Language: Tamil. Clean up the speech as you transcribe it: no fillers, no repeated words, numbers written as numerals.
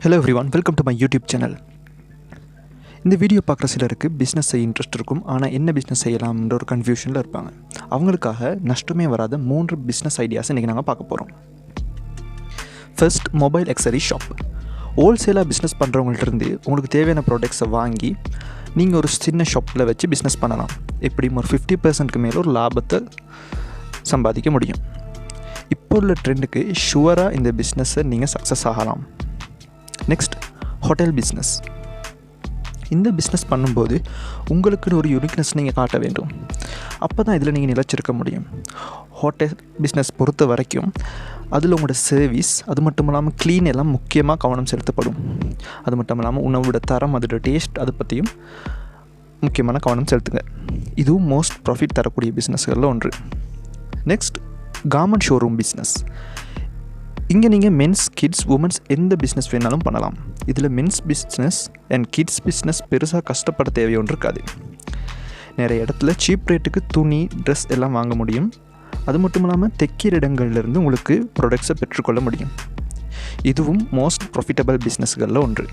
Hello everyone, welcome to my YouTube channel. இந்த வீடியோ பார்க்குற சிலருக்கு பிஸ்னஸ் செய்ய இன்ட்ரெஸ்ட் இருக்கும். ஆனால் என்ன பிஸ்னஸ் செய்யலாம்ன்ற ஒரு கன்ஃபியூஷனில் இருப்பாங்க. அவங்களுக்காக நஷ்டமே வராத 3 பிஸ்னஸ் ஐடியாஸ் இன்றைக்கி நாங்கள் பார்க்க போகிறோம். First, mobile accessory shop. ஹோல்சேலாக பிஸ்னஸ் பண்ணுறவங்கள்ட்ட உங்களுக்கு தேவையான ப்ராடக்ட்ஸை வாங்கி நீங்கள் ஒரு சின்ன ஷாப்பில் வச்சு பிஸ்னஸ் பண்ணலாம். எப்படியும் ஒரு 50% மேலே ஒரு லாபத்தை சம்பாதிக்க முடியும். இப்போ உள்ள ட்ரெண்டுக்கு ஷுவராக இந்த பிஸ்னஸை நீங்கள் சக்ஸஸ் ஆகலாம். Next, hotel business. இந்த பிஸ்னஸ் பண்ணும்போது உங்களுக்குன்னு ஒரு யூனிக்னஸ் நீங்கள் காட்ட வேண்டும். அப்போ தான் இதில் நீங்கள் நிலைச்சிருக்க முடியும். ஹோட்டல் பிஸ்னஸ் பொறுத்த வரைக்கும் அதில் உங்களோட சர்வீஸ், அது மட்டும் இல்லாமல் க்ளீன் எல்லாம் முக்கியமாக கவனம் செலுத்தப்படும். அது மட்டும் இல்லாமல் உணவோட தரம், அதோட டேஸ்ட், அதை பற்றியும் முக்கியமான கவனம் செலுத்துங்க. இதுவும் மோஸ்ட் ப்ராஃபிட் தரக்கூடிய பிஸ்னஸ்களில் ஒன்று. Next, garment showroom business. இங்கே நீங்கள் மென்ஸ், கிட்ஸ், உமன்ஸ் எந்த பிஸ்னஸ் வேணாலும் பண்ணலாம். இதில் men's business and kids business பெருசாக கஷ்டப்பட தேவையொன்று இருக்காது. நிறைய இடத்துல சீப் ரேட்டுக்கு துணி, ட்ரெஸ் எல்லாம் வாங்க முடியும். அது மட்டும் இல்லாமல் தைக்கிற இடங்கள்லேருந்து உங்களுக்கு ப்ராடக்ட்ஸை பெற்றுக்கொள்ள முடியும். இதுவும் மோஸ்ட் ப்ராஃபிட்டபிள் பிஸ்னஸ்களில் ஒன்று.